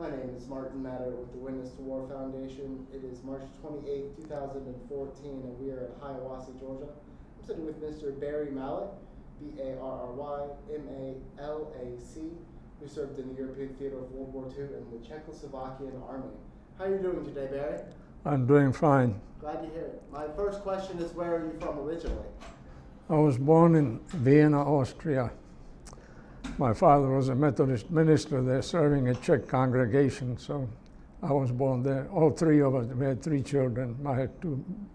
My name is Martin Matter with the Witness to War Foundation. It is March 28, 2014, and we are at Hiawassee, Georgia. I'm sitting with Mr. Barry Malac, B-A-R-R-Y-M-A-L-A-C, who served in the European theater of World War II and the Czechoslovakian Army. How are you doing today, Barry? I'm doing fine. Glad to hear it. My first question is, where are you from originally? I was born in Vienna, Austria. My father was a Methodist minister there serving a Czech congregation, so I was born there. All three of us, we had three children. I had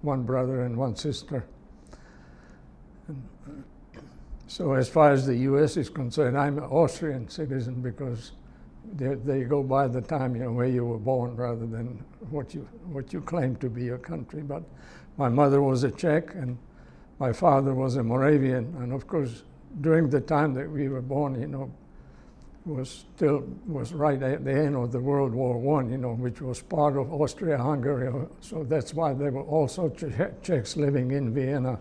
one brother and one sister. So as far as the U.S. is concerned, I'm an Austrian citizen because they go by the time, where you were born rather than what you claim to be your country. But my mother was a Czech and my father was a Moravian, and of course during the time that we were born, was right at the end of the World War I, which was part of Austria-Hungary. So that's why there were also Czechs living in Vienna.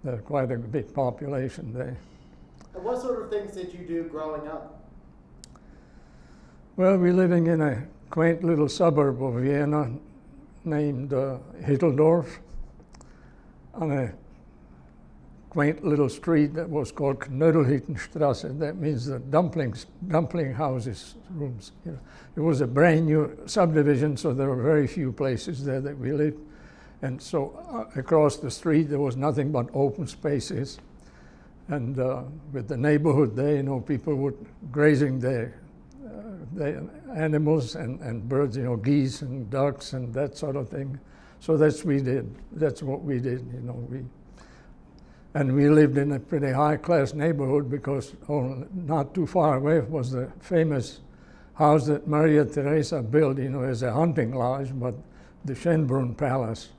There's quite a big population there. And what sort of things did you do growing up? Well, we're living in a quaint little suburb of Vienna named Hitteldorf, on a quaint little street that was called Knödelhüttenstrasse. That means the dumpling houses, rooms. It was a brand new subdivision, so there were very few places there that we lived. And so across the street there was nothing but open spaces. And with the neighborhood there, people were grazing their animals and birds, geese and ducks and that sort of thing. So that's what we did, And we lived in a pretty high-class neighborhood because not too far away was the famous house that Maria Theresa built, as a hunting lodge, but the Schönbrunn Palace.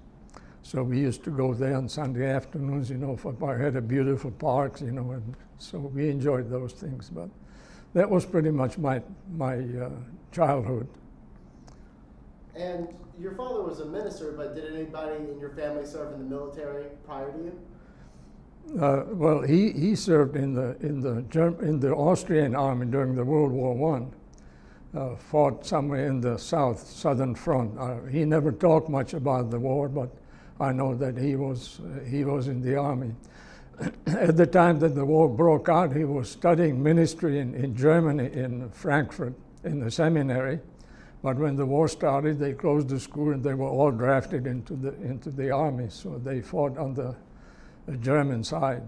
So we used to go there on Sunday afternoons, I had a beautiful park, and so we enjoyed those things. But that was pretty much my childhood. And your father was a minister, but did anybody in your family serve in the military prior to you? Well, he served in the Austrian army during the World War I. Fought somewhere in the southern front. He never talked much about the war, but I know that he was in the army. At the time that the war broke out, he was studying ministry in Germany, in Frankfurt, in the seminary. But when the war started, they closed the school and they were all drafted into the army. So they fought on the German side.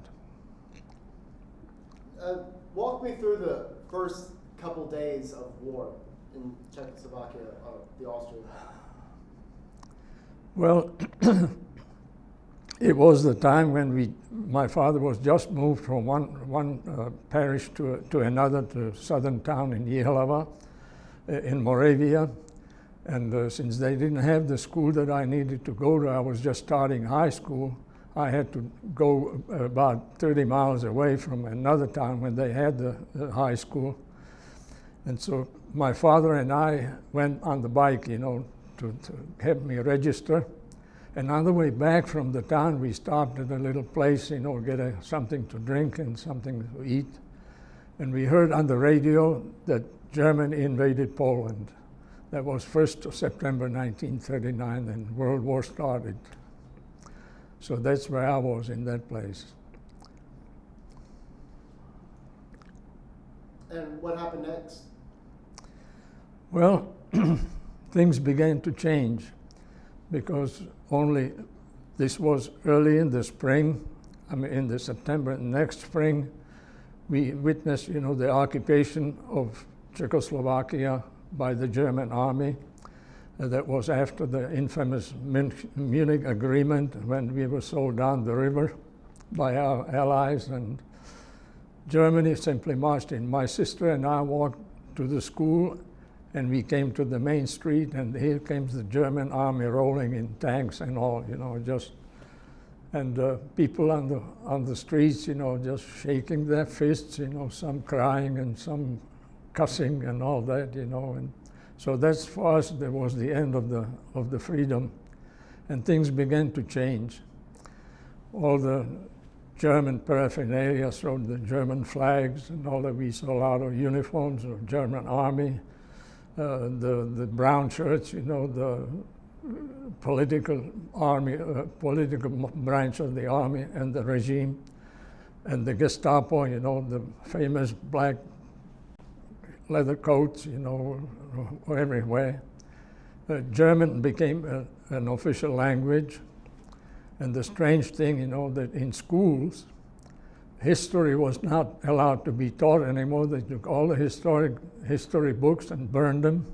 Walk me through the first couple days of war in Czechoslovakia, the Austrians. Well, it was the time when my father was just moved from one parish to another, to southern town in Jihlava, in Moravia. And since they didn't have the school that I needed to go to, I was just starting high school. I had to go about 30 miles away from another town when they had the high school. And so my father and I went on the bike, to help me register. And on the way back from the town, we stopped at a little place, get something to drink and something to eat. And we heard on the radio that Germany invaded Poland. That was 1st of September 1939, and World War started. So that's where I was, in that place. And what happened next? Well, things began to change because this was early in the spring, in the September. Next spring, we witnessed, the occupation of Czechoslovakia by the German army. That was after the infamous Munich Agreement, when we were sold down the river by our allies, and Germany simply marched in. My sister and I walked to the school, and we came to the main street, and here came the German army rolling in tanks and all, and people on the streets, just shaking their fists, some crying and some cussing and all that, and so that's, for us, that was the end of the freedom, and things began to change. All the German paraphernalia showed the German flags and all that. We saw a lot of uniforms of German army, the brown shirts, you know, the political army, political branch of the army and the regime, and the Gestapo, you know, the famous black leather coats, you know, everywhere. German became an official language, and the strange thing, you know, that in schools, history was not allowed to be taught anymore. They took all the history books and burned them,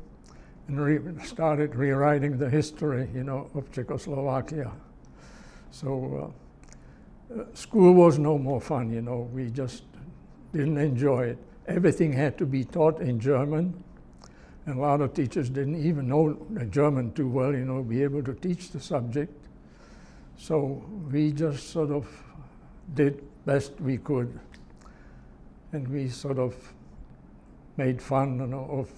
and started rewriting the history, you know, of Czechoslovakia. So school was no more fun, you know. We just didn't enjoy it. Everything had to be taught in German, and a lot of teachers didn't even know German too well, you know, be able to teach the subject. So we just sort of did best we could, and we sort of made fun, you know, of.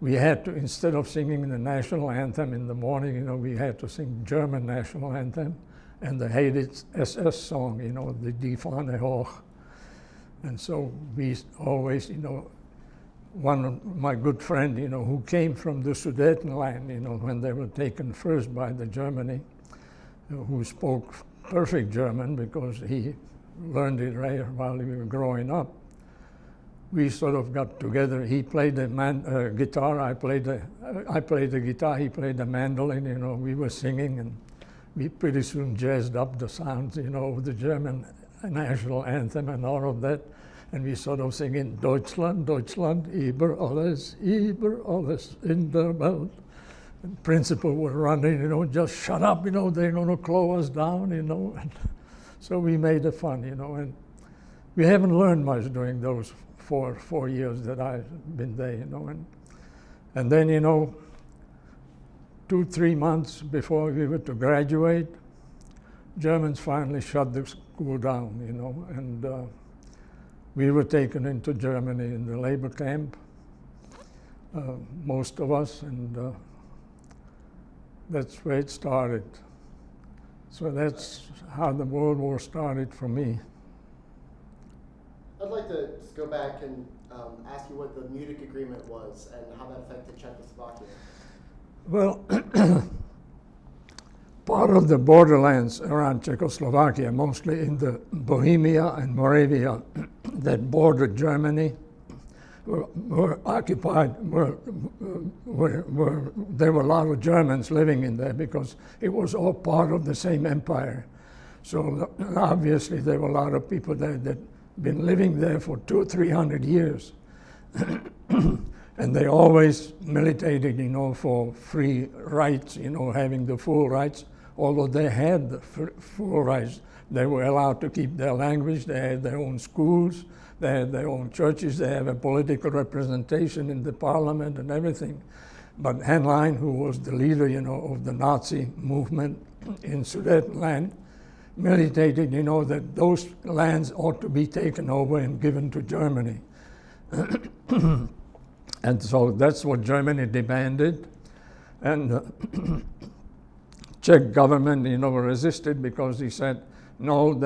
We had to, instead of singing the national anthem in the morning, you know, we had to sing German national anthem and the hated SS song, you know, the Die Fahne hoch. And so we always, you know, one of my good friend, you know, who came from the Sudetenland, you know, when they were taken first by the Germany, who spoke perfect German because he learned it right while we were growing up. We sort of got together. He played the guitar, I played the guitar, he played the mandolin, you know, we were singing, and we pretty soon jazzed up the sounds, you know, of the German national anthem and all of that. And we sort of singing, Deutschland, Deutschland, über alles in der Welt. And principal were running, you know, just shut up, you know, they're gonna close us down, you know. And so we made it fun, you know, and we haven't learned much during those four years that I've been there, you know. And then, you know, 2-3 months before we were to graduate, Germans finally shut the school down, you know, and we were taken into Germany in the labor camp, most of us, and that's where it started. So that's how the World War started for me. I'd like to just go back and ask you what the Munich Agreement was and how that affected Czechoslovakia. Well, part of the borderlands around Czechoslovakia, mostly in the Bohemia and Moravia that bordered Germany, were occupied, there were a lot of Germans living in there because it was all part of the same empire. So obviously there were a lot of people there that been living there for 200 or 300 years. And they always militated, you know, for free rights, you know, having the full rights. Although they had the full rights, they were allowed to keep their language, they had their own schools, they had their own churches, they have a political representation in the parliament and everything. But Henlein, who was the leader, you know, of the Nazi movement in Sudetenland, militated, you know, that those lands ought to be taken over and given to Germany. And so that's what Germany demanded. And Czech government, you know, resisted because he said, no,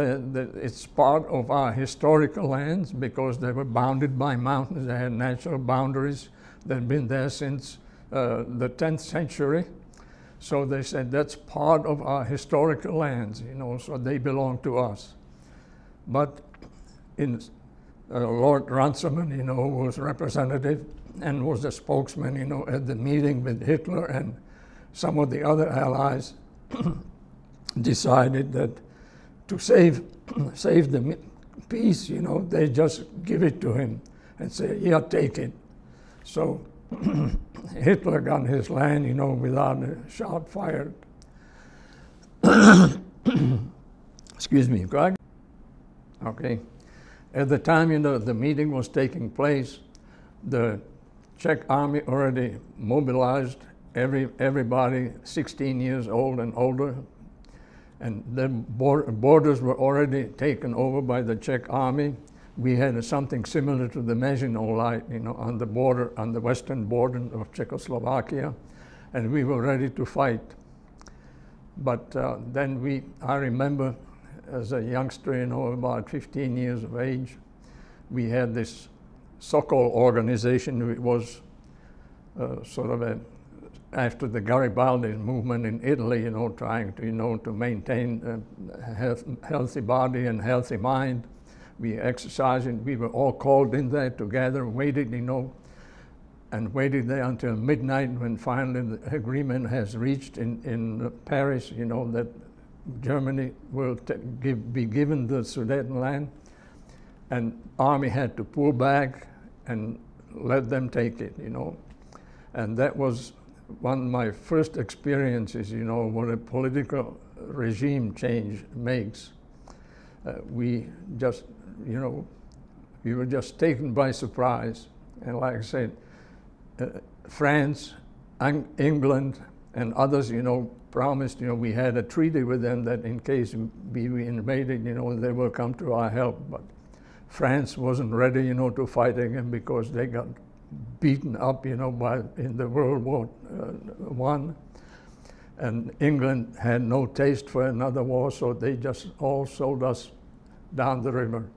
it's part of our historical lands because they were bounded by mountains. They had natural boundaries that had been there since the 10th century. So they said, that's part of our historical lands, you know, so they belong to us. But Lord Runciman, you know, was representative and was the spokesman, you know, at the meeting with Hitler and some of the other allies, decided that to save the peace, you know, they just give it to him and say, yeah, take it. So Hitler got his land, you know, without a shot fired. Excuse me, Greg? Okay. At the time, you know, the meeting was taking place, the Czech army already mobilized everybody 16 years old and older, and the borders were already taken over by the Czech army. We had something similar to the Maginot Line, you know, on the border, on the western border of Czechoslovakia, and we were ready to fight. But then I remember as a youngster, you know, about 15 years of age, we had this Sokol organization. It was sort of after the Garibaldi movement in Italy, trying to, to maintain a healthy body and healthy mind. We exercised, and we were all called in there together, waited, and waited there until midnight when finally the agreement has reached in Paris, that Germany will be given the Sudetenland, and army had to pull back and let them take it, And that was one of my first experiences, what a political regime change makes. We just, we were just taken by surprise. And like I said, France, England, and others, promised, we had a treaty with them that in case we invaded, they will come to our help. But France wasn't ready, to fight again because they got beaten up, in the World War I. And England had no taste for another war, so they just all sold us down the river.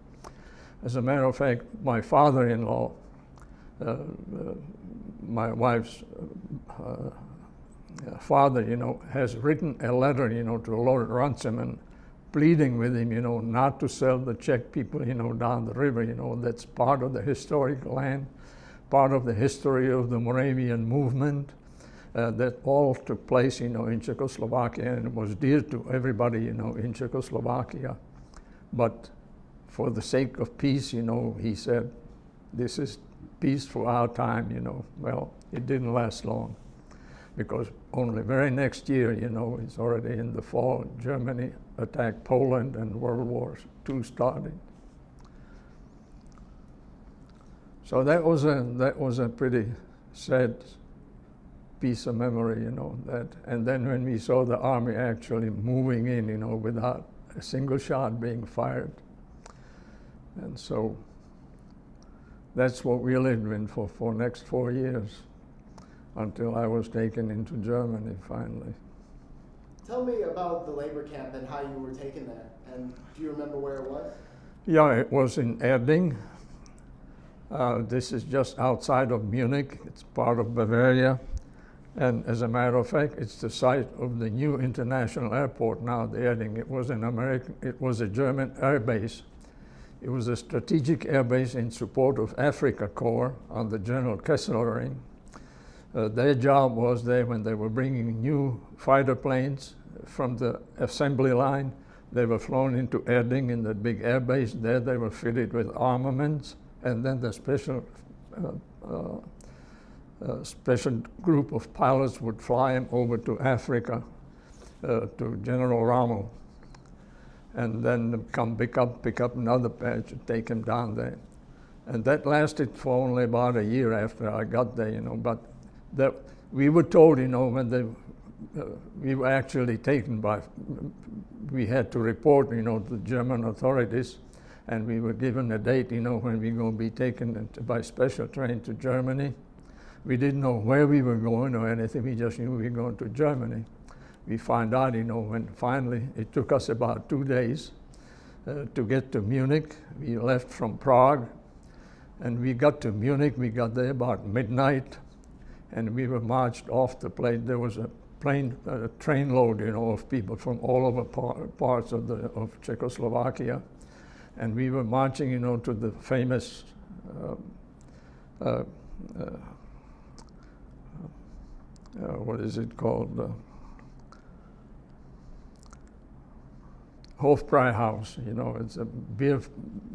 As a matter of fact, my father-in-law, my wife's father, has written a letter, to Lord Runciman, pleading with him, not to sell the Czech people, down the river. That's part of the historic land, part of the history of the Moravian movement. That all took place, in Czechoslovakia, and it was dear to everybody, in Czechoslovakia. But for the sake of peace, he said, this is peace for our time, Well, it didn't last long, because only very next year, it's already in the fall, Germany attacked Poland and World War II started. So that was a pretty sad piece of memory, that. And then when we saw the army actually moving in, without a single shot being fired. And so that's what we lived in for next 4 years, until I was taken into Germany finally. Tell me about the labor camp and how you were taken there, and do you remember where it was? Yeah, it was in Erding. This is just outside of Munich. It's part of Bavaria. And as a matter of fact, it's the site of the new international airport now, the Erding. It was a German air base. It was a strategic air base in support of Africa Corps on the General Kesselring. Their job was there when they were bringing new fighter planes from the assembly line. They were flown into Erding in the big air base. There they were fitted with armaments, and then the special group of pilots would fly them over to Africa, to General Rommel, and then come pick up another batch and take them down there. And that lasted for only about a year after I got there, but that we were told, when we were actually taken by, we had to report, to the German authorities, and we were given a date, when we were going to be taken by special train to Germany. We didn't know where we were going or anything, we just knew we were going to Germany. We found out, when finally it took us about 2 days to get to Munich. We left from Prague, and we got to Munich. We got there about midnight, and we were marched off the plane. There was a train load, of people from all over parts of Czechoslovakia, and we were marching, to the famous what is it called? Hofbräuhaus, it's a beer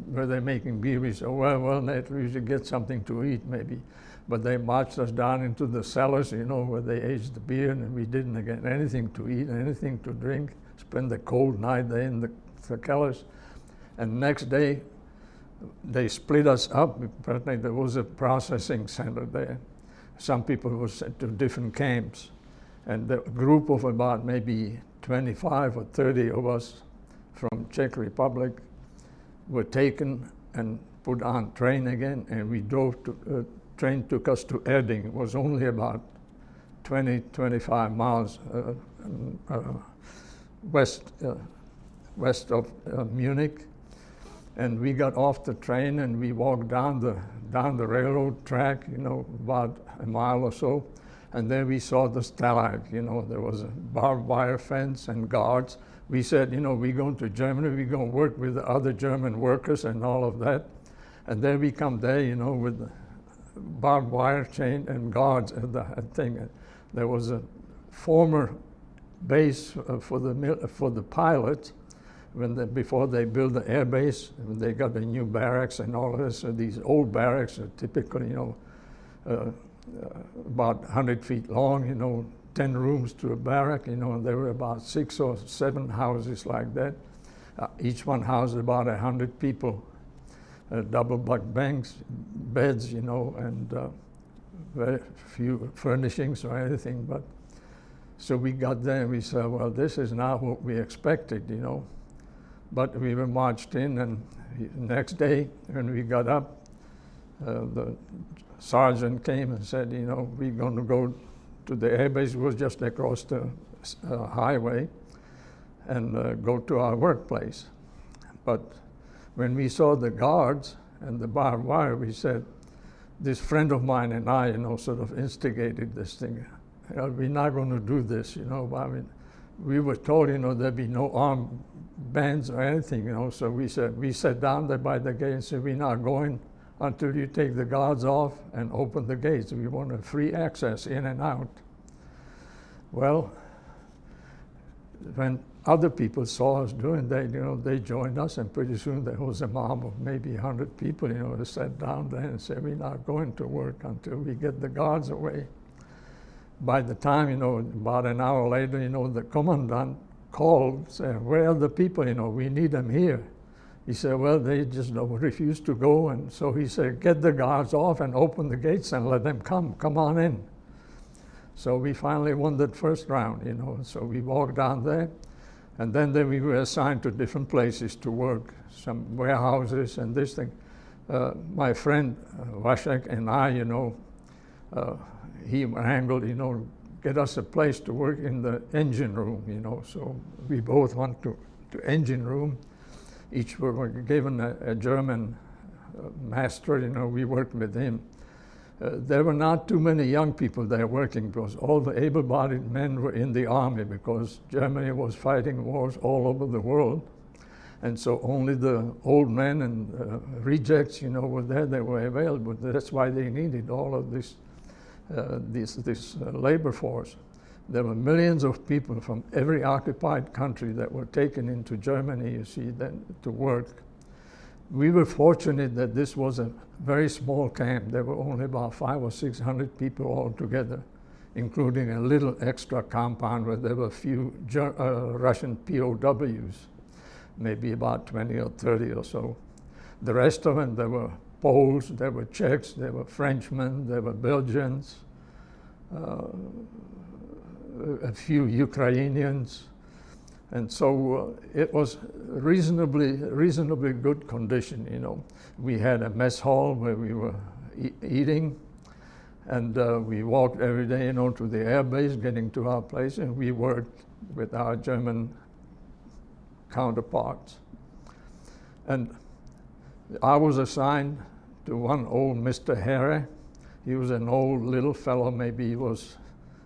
where they're making beer. We said, well, we should get something to eat maybe. But they marched us down into the cellars, where they aged the beer, and we didn't get anything to eat, anything to drink. Spend the cold night there in the cellars. And next day, they split us up. Apparently there was a processing center there. Some people were sent to different camps. And the group of about maybe 25 or 30 of us from Czech Republic were taken and put on train again, and we drove to, train took us to Erding. It was only about 25 miles west of Munich. And we got off the train and we walked down the railroad track, about a mile or so, and then we saw the stalag. You know, there was a barbed wire fence and guards. We said, you know, we're going to Germany, we're going to work with the other German workers and all of that. And then we come there, you know, with the barbed wire chain and guards at the thing. There was a former base for the pilots before they built the air base. They got the new barracks and all of this. So these old barracks are typically, you know, about 100 feet long, you know, 10 rooms to a barrack, you know, and there were about 6 or 7 houses like that. Each one housed about 100 people, double bunk beds, you know, and very few furnishings or anything. But so we got there and we said, well, this is not what we expected, you know. But we were marched in, and the next day when we got up, the sergeant came and said, you know, we're going to go to the airbase. It was just across the highway, and go to our workplace. But when we saw the guards and the barbed wire, we said, this friend of mine and I, you know, sort of instigated this thing. We're not going to do this, you know. I mean, we were told, you know, there'd be no armed bands or anything, you know. So we sat down there by the gate and said, we're not going until you take the guards off and open the gates. We want a free access in and out. Well, when other people saw us doing that, you know, they joined us, and pretty soon there was a mob of maybe 100 people, you know, that sat down there and said, we're not going to work until we get the guards away. By the time, you know, about an hour later, you know, the commandant called, said, where are the people, you know, we need them here. He said, well, they just refused to go, and so he said, get the guards off and open the gates and let them come on in. So we finally won that first round, you know, so we walked down there, and then we were assigned to different places to work, some warehouses and this thing. My friend Washek and I, you know, he wrangled, you know, get us a place to work in the engine room, you know, so we both went to engine room. Each were given a German master, you know, we worked with him. There were not too many young people there working, because all the able-bodied men were in the army, because Germany was fighting wars all over the world. And so only the old men and rejects, you know, were there, they were available. That's why they needed all of this labor force. There were millions of people from every occupied country that were taken into Germany, you see, then to work. We were fortunate that this was a very small camp. There were only about 500 or 600 people altogether, including a little extra compound where there were a few Russian POWs, maybe about 20 or 30 or so. The rest of them, there were Poles, there were Czechs, there were Frenchmen, there were Belgians, a few Ukrainians, and so it was reasonably good condition, you know. We had a mess hall where we were eating, and we walked every day, you know, to the air base, getting to our place, and we worked with our German counterparts. And I was assigned to one old Mr. Herre. He was an old little fellow, maybe he was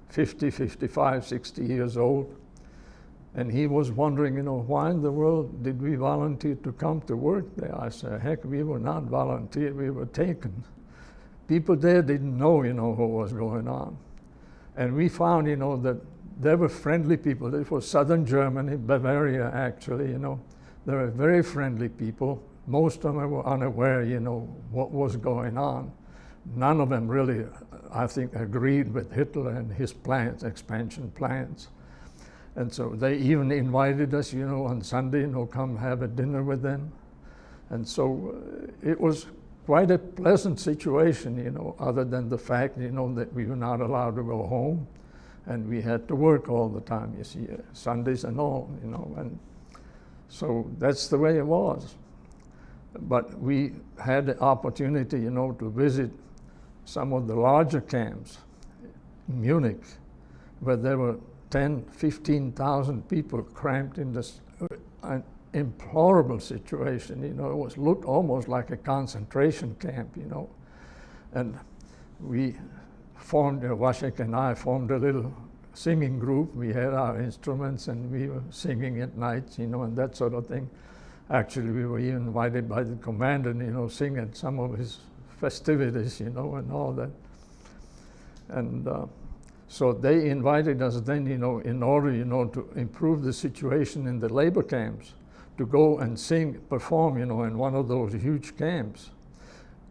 50, 55, 60 years old. And he was wondering, you know, why in the world did we volunteer to come to work there? I said, heck, we were not volunteered, we were taken. People there didn't know, you know, what was going on. And we found, you know, that there were friendly people. It was southern Germany, Bavaria, actually, you know. There were very friendly people. Most of them were unaware, you know, what was going on. None of them really, I think, agreed with Hitler and his plans, expansion plans. And so they even invited us, you know, on Sunday, you know, come have a dinner with them. And so it was quite a pleasant situation, you know, other than the fact, you know, that we were not allowed to go home, and we had to work all the time, you see, Sundays and all, you know, and so that's the way it was. But we had the opportunity, you know, to visit some of the larger camps, Munich, where there were 10, 15,000 people cramped in this implorable situation. You know, it looked almost like a concentration camp, you know. And we Washik and I formed a little singing group. We had our instruments and we were singing at night, and that sort of thing. Actually, we were even invited by the commander, sing at some of his festivities, and all that. And so they invited us then, in order, to improve the situation in the labor camps, to go and perform, in one of those huge camps.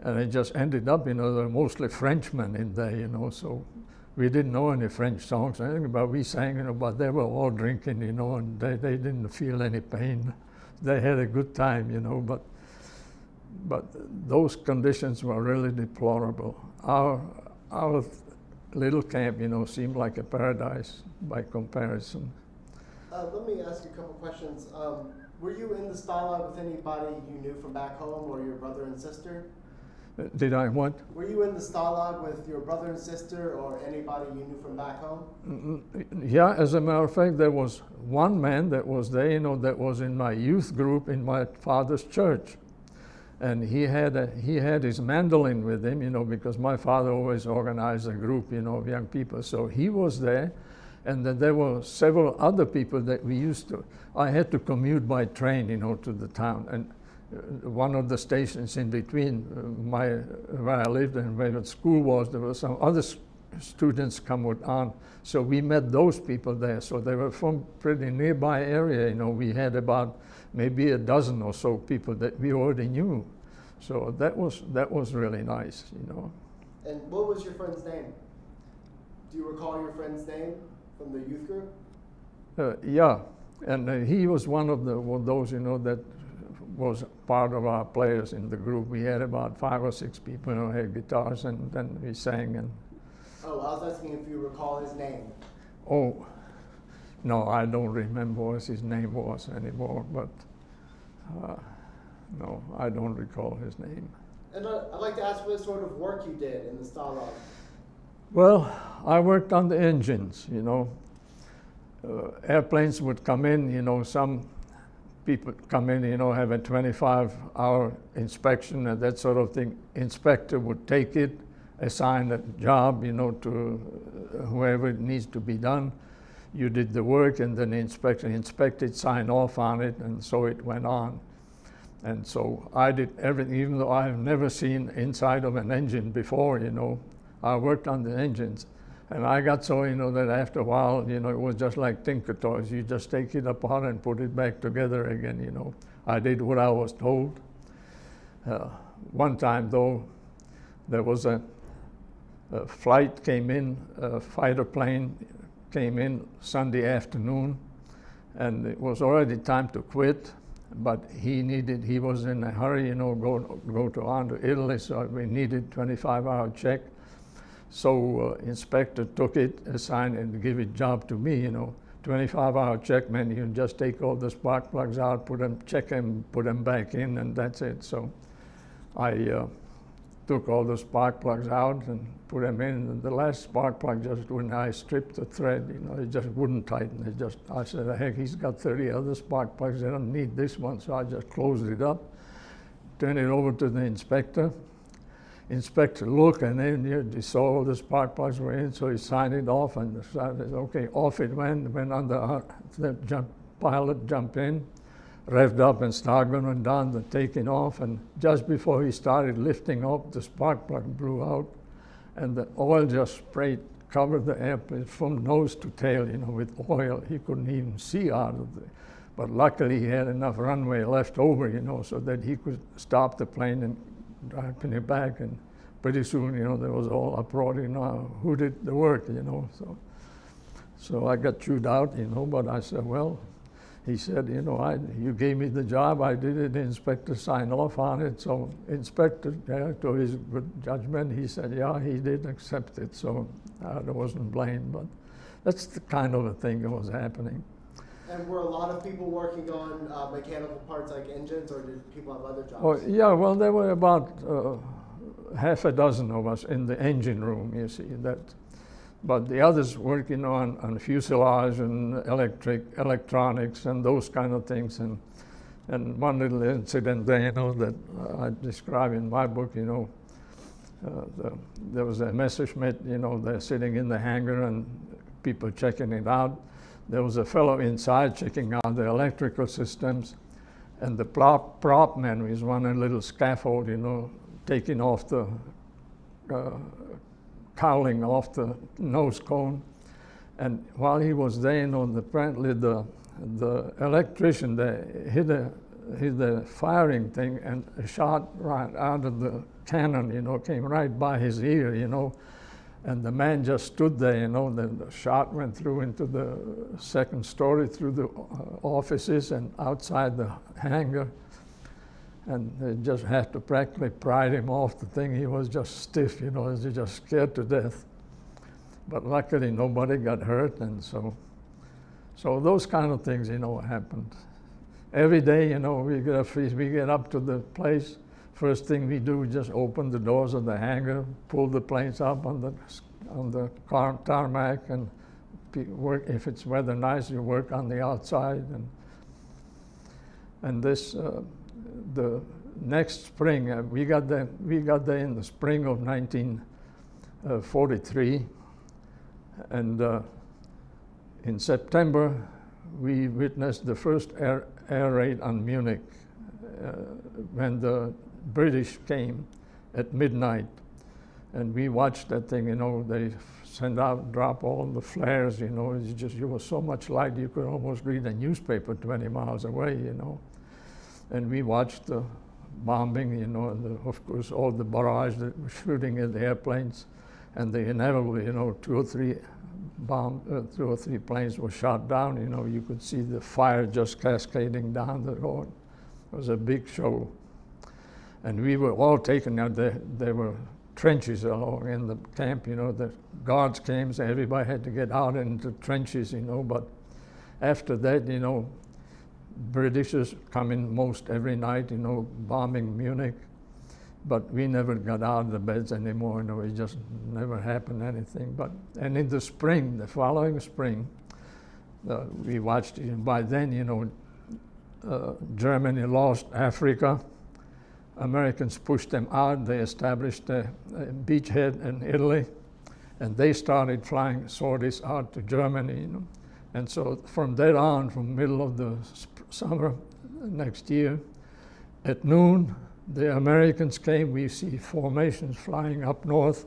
And it just ended up, there were mostly Frenchmen in there, so we didn't know any French songs or anything, but we sang, but they were all drinking, and they didn't feel any pain. They had a good time, but those conditions were really deplorable. Our little camp, seemed like a paradise by comparison. Let me ask you a couple questions. Were you in the Stalag with anybody you knew from back home, or your brother and sister? Did I what? Were you in the Stalag with your brother and sister, or anybody you knew from back home? Yeah, as a matter of fact, there was one man that was there, that was in my youth group in my father's church. And he had his mandolin with him, because my father always organized a group, of young people. So he was there, and then there were several other people that I had to commute by train, to the town. And one of the stations in between where I lived and where the school was, there were some other students coming on. So we met those people there. So they were from pretty nearby area. We had about maybe a dozen or so people that we already knew. So that was really nice, And what was your friend's name? Do you recall your friend's name from the youth group? Yeah, and he was one of those, that was part of our players in the group. We had about 5 or 6 people who had guitars, and then we sang. And I was asking if you recall his name. Oh, no, I don't remember what his name was anymore, but no, I don't recall his name. And I'd like to ask what sort of work you did in the Stalag. Well, I worked on the engines, airplanes would come in, some people come in, have a 25-hour inspection and that sort of thing. Inspector would take it, assign a job, to whoever it needs to be done. You did the work, and then the inspector inspected, signed off on it, and so it went on. And so I did everything, even though I have never seen inside of an engine before, I worked on the engines. And I got so, that after a while, it was just like Tinker Toys. You just take it apart and put it back together again, I did what I was told. One time, though, there was a flight came in, a fighter plane came in Sunday afternoon, and it was already time to quit, but he was in a hurry, go to Italy, so we needed 25-hour check. So inspector took it, assigned, and give it job to me, 25-hour check meant you just take all the spark plugs out, check them, put them back in, and that's it. So I took all the spark plugs out and put them in, and the last spark plug when I stripped the thread, it just wouldn't tighten. I said, heck, he's got 30 other spark plugs, I don't need this one, so I just closed it up, turned it over to the inspector. Inspector looked, and then he saw all the spark plugs were in, so he signed it off, and decided, okay, off it went under the pilot jumped in, revved up and started going down, the taking off, and just before he started lifting up, the spark plug blew out, and the oil just sprayed, covered the airplane from nose to tail, with oil. He couldn't even see out of it. But luckily he had enough runway left over, so that he could stop the plane and drive it back, and pretty soon, there was all uproar, who did the work, So I got chewed out, but I said, well, he said, you gave me the job, I did it, the inspector signed off on it, so inspector, to his good judgment, he said, yeah, he did accept it, so I wasn't blamed, but that's the kind of a thing that was happening. And were a lot of people working on mechanical parts like engines, or did people have other jobs? Oh, yeah, well, there were about half a dozen of us in the engine room, you see, but the others working on fuselage and electronics and those kind of things. And one little incident there, that I describe in my book, There was a Messerschmitt, they're sitting in the hangar and people checking it out. There was a fellow inside checking out the electrical systems, and the prop man was on a little scaffold, taking off the cowling off the nose cone. And while he was there, apparently the electrician, they hit the firing thing, and a shot right out of the cannon, came right by his ear, and the man just stood there, the shot went through into the second story, through the offices and outside the hangar, and they just had to practically pry him off the thing. He was just stiff, he was just scared to death. But luckily nobody got hurt, and so those kind of things, happened. Every day, we get up to the place. First thing we do is just open the doors of the hangar, pull the planes up on the tarmac, and work. If it's weather nice, you work on the outside. And this, the next spring, we got there in the spring of 1943, and in September we witnessed the first air raid on Munich when the British came at midnight, and we watched that thing. They drop all the flares. It was so much light you could almost read a newspaper 20 miles away. And we watched the bombing. And of course all the barrage that were shooting at the airplanes, and the inevitable, two or three planes were shot down. You could see the fire just cascading down the road. It was a big show. And we were all taken out. There were trenches along in the camp, the guards came, so everybody had to get out into trenches, but after that, Britishers come in most every night, bombing Munich, but we never got out of the beds anymore, it just never happened anything. And in the spring, the following spring, we watched, by then, Germany lost Africa. Americans pushed them out. They established a beachhead in Italy, and they started flying sorties out to Germany. And so from that on, from middle of the summer next year, at noon, the Americans came. We see formations flying up north,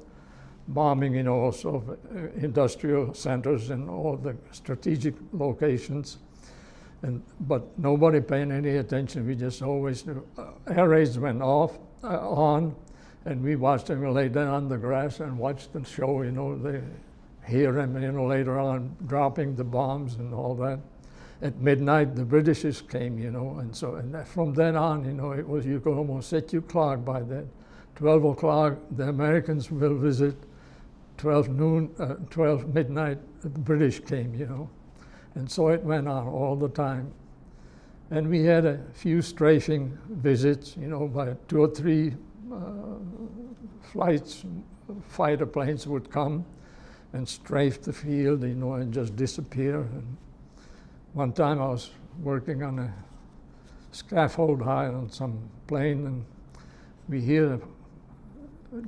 bombing, also industrial centers and all the strategic locations. But nobody paying any attention. We just always knew. Air raids went on, and we watched them lay down on the grass and watched the show. They hear them, later on dropping the bombs and all that. At midnight, the Britishers came, and from then on, it was, you could almost set your clock by that. 12 o'clock, the Americans will visit. 12 midnight, the British came, And so it went on all the time. And we had a few strafing visits, by 2 or 3 flights, fighter planes would come and strafe the field, and just disappear. And one time I was working on a scaffold high on some plane, and we hear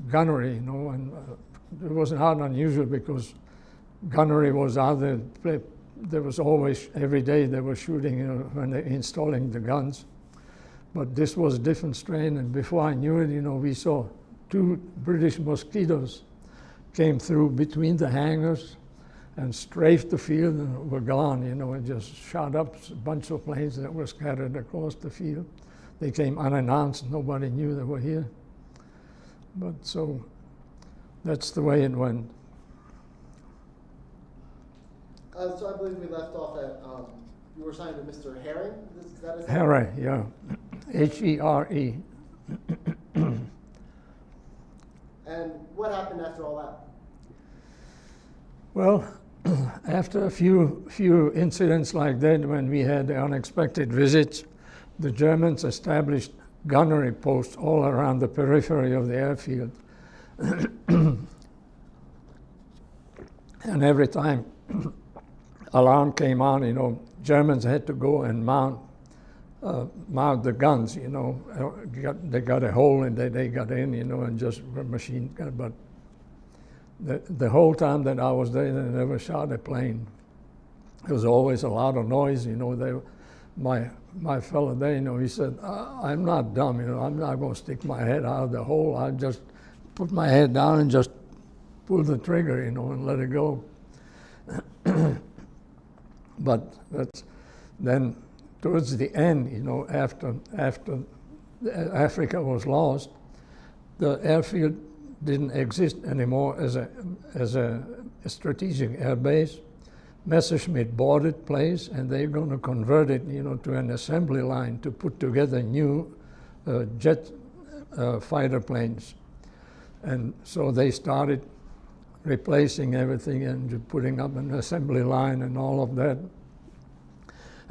gunnery, and it was not unusual because gunnery was out there. There was always, every day they were shooting, when they installing the guns. But this was a different strain, and before I knew it, we saw 2 British mosquitoes came through between the hangars and strafed the field and were gone, and just shot up a bunch of planes that were scattered across the field. They came unannounced, nobody knew they were here. But so that's the way it went. So I believe we left off at, you were assigned to Mr. Herring, is that his name? Herring, yeah, H-E-R-E. And what happened after all that? Well, after a few incidents like that, when we had unexpected visits, the Germans established gunnery posts all around the periphery of the airfield. And every time alarm came on, Germans had to go and mount mount the guns, you know. They got a hole and they got in, you know, and just machine gun. But the whole time that I was there, they never shot a plane. There was always a lot of noise, you know. My fellow there, you know, he said, I'm not dumb, you know. I'm not going to stick my head out of the hole. I just put my head down and just pull the trigger, you know, and let it go. But then towards the end, you know, after Africa was lost, the airfield didn't exist anymore as a strategic air base. Messerschmitt bought it place, and they're going to convert it, you know, to an assembly line to put together new jet fighter planes. And so they started replacing everything and putting up an assembly line and all of that.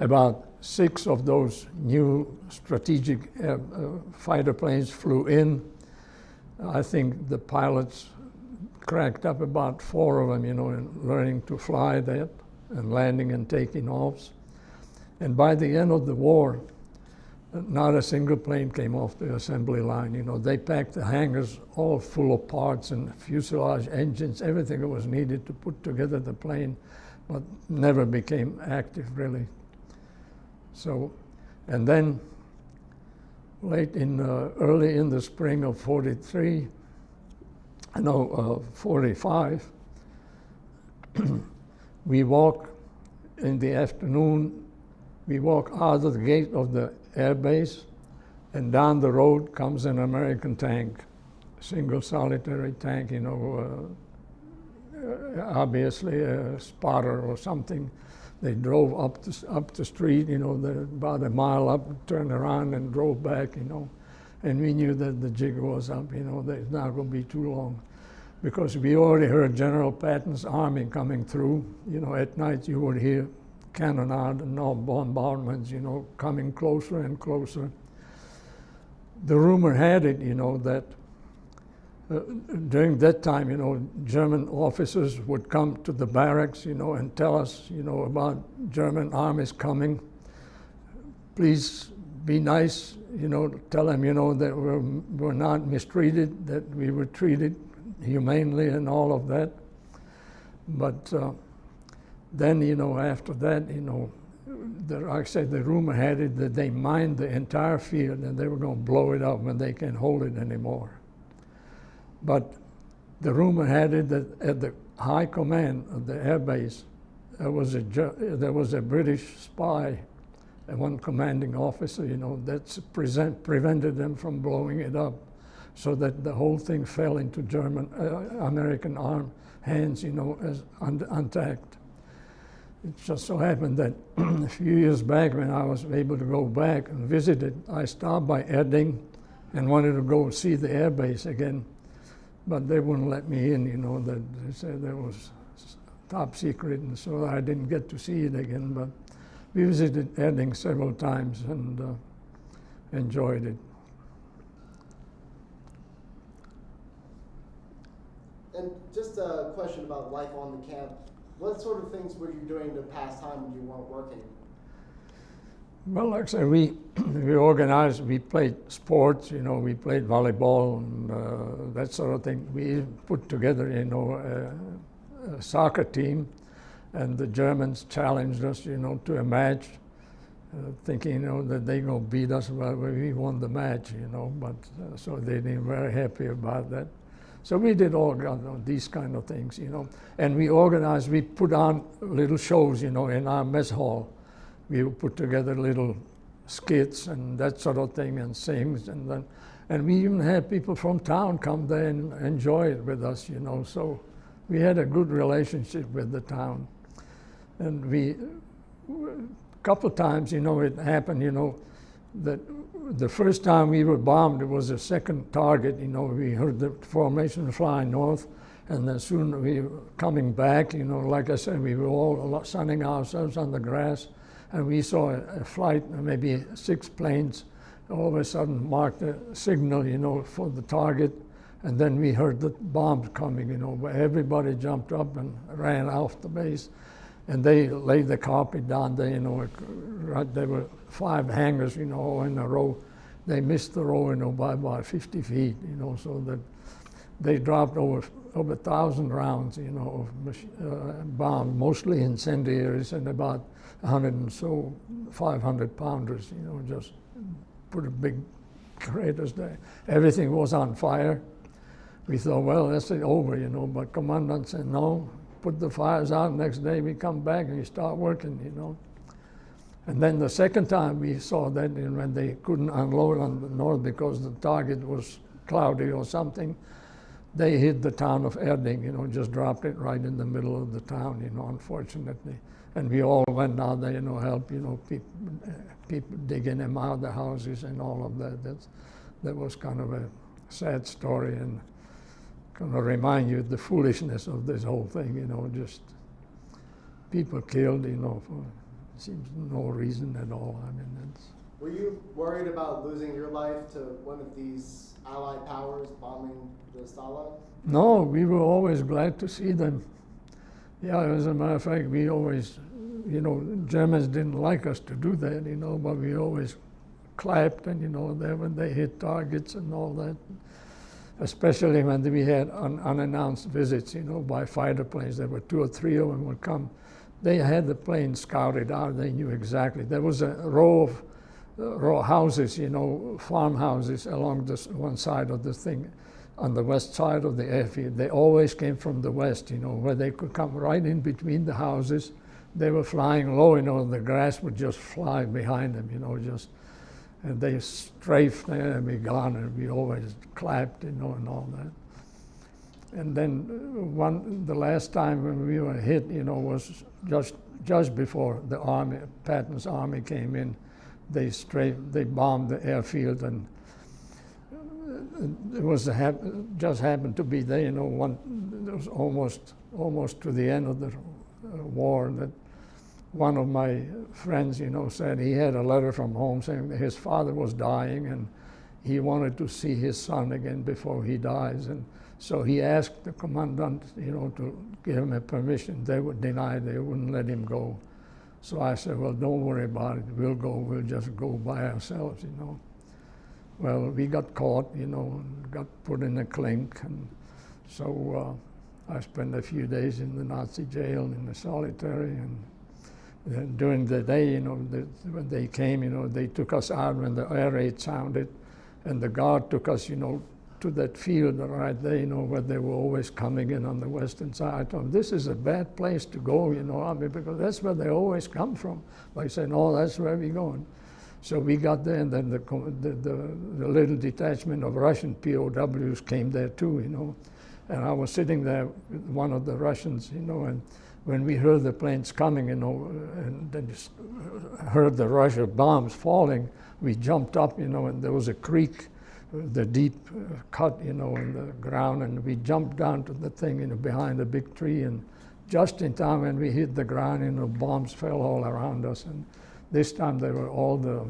About 6 of those new strategic fighter planes flew in. I think the pilots cracked up about 4 of them, you know, in learning to fly that and landing and taking off. And by the end of the war, not a single plane came off the assembly line. You know, they packed the hangars all full of parts and fuselage, engines, everything that was needed to put together the plane, but never became active really. So, and then early in the spring of 45, we walk in the afternoon, we walk out of the gate of the air base, and down the road comes an American tank, single solitary tank, you know, obviously a spotter or something. They drove up the street, you know, about a mile up, turned around and drove back, you know. And we knew that the jig was up, you know, that it's not going to be too long. Because we already heard General Patton's army coming through. You know, at night you would hear cannonade and all bombardments, you know, coming closer and closer. The rumor had it, you know, that during that time, you know, German officers would come to the barracks, you know, and tell us, you know, about German armies coming. Please be nice, you know, tell them, you know, that we're not mistreated, that we were treated humanely and all of that. But then, you know, after that, you know, like I said, the rumor had it that they mined the entire field and they were going to blow it up when they can't hold it anymore. But the rumor had it that at the high command of the air base, there was a British spy, and one commanding officer, you know, that prevented them from blowing it up, so that the whole thing fell into American armed hands, you know, as intact. It just so happened that a few years back, when I was able to go back and visit it, I stopped by Edding and wanted to go see the air base again. But they wouldn't let me in, you know, that they said that was top secret, and so I didn't get to see it again. But we visited Edding several times and enjoyed it. And just a question about life on the camp. What sort of things were you doing to pass time when you weren't working? Well, like I said, we organized, we played sports, you know, we played volleyball and that sort of thing. We put together, you know, a soccer team, and the Germans challenged us, you know, to a match, thinking, you know, that they're going to beat us. Well, we won the match, you know, but so they were very happy about that. So we did all these kind of things, you know, and we organized, we put on little shows, you know, in our mess hall. We would put together little skits and that sort of thing and sings, and we even had people from town come there and enjoy it with us, you know. So we had a good relationship with the town. And a couple times, you know, it happened, you know, that the first time we were bombed, it was a second target, you know. We heard the formation fly north, and then soon we were coming back, you know. Like I said, we were all sunning ourselves on the grass, and we saw a flight, maybe 6 planes, all of a sudden marked a signal, you know, for the target, and then we heard the bombs coming, you know. Everybody jumped up and ran off the base, and they laid the carpet down there, you know, right, there were 5 hangars, you know, in a row. They missed the row, you know, by about 50 feet, you know, so that they dropped over 1,000 rounds, you know, of bombs, mostly incendiaries, and about 100 and so 500 pounders, you know, just put a big craters there. Everything was on fire. We thought, well, that's it over, you know, but Commandant said, no, put the fires out. Next day we come back and you start working, you know. And then the second time we saw that, and when they couldn't unload on the north because the target was cloudy or something, they hit the town of Erding, you know, just dropped it right in the middle of the town, you know, unfortunately. And we all went out there, you know, help, you know, people digging them out of the houses and all of that. That was kind of a sad story, and kind of remind you of the foolishness of this whole thing, you know, just people killed, you know, for seems no reason at all. I mean, that's. Were you worried about losing your life to one of these Allied powers bombing the Stalag? No, we were always glad to see them. Yeah, as a matter of fact, we always, you know, Germans didn't like us to do that, you know, but we always clapped, and, you know, when they hit targets and all that. Especially when we had unannounced visits, you know, by fighter planes. There were 2 or 3 of them would come. They had the plane scouted out. They knew exactly. There was a row of houses, you know, farmhouses along this one side of the thing, on the west side of the airfield. They always came from the west, you know, where they could come right in between the houses. They were flying low, you know, the grass would just fly behind them, you know, just. And they strafed there and be gone, and we always clapped, you know, and all that. And then the last time when we were hit, you know, was just before the army, Patton's army came in. They bombed the airfield, and it was just happened to be there, you know, it was almost to the end of the war that one of my friends, you know, said he had a letter from home saying that his father was dying and he wanted to see his son again before he dies. And so he asked the commandant, you know, to give him a permission. They would deny, they wouldn't let him go. So I said, well, don't worry about it. We'll go, we'll just go by ourselves, you know. Well, we got caught, you know, and got put in a clink. And so I spent a few days in the Nazi jail in the solitary, and during the day, you know, when they came, you know, they took us out when the air raid sounded, and the guard took us, you know, to that field right there, you know, where they were always coming in on the western side. I told them, this is a bad place to go, you know, I mean, because that's where they always come from. But I said, no, that's where we're going. So we got there, and then the little detachment of Russian POWs came there too, you know. And I was sitting there with one of the Russians, you know, and when we heard the planes coming, you know, and then heard the Russia bombs falling, we jumped up, you know, and there was a creek, the deep cut, you know, in the ground, and we jumped down to the thing, you know, behind a big tree, and just in time when we hit the ground, you know, bombs fell all around us, and this time they were all the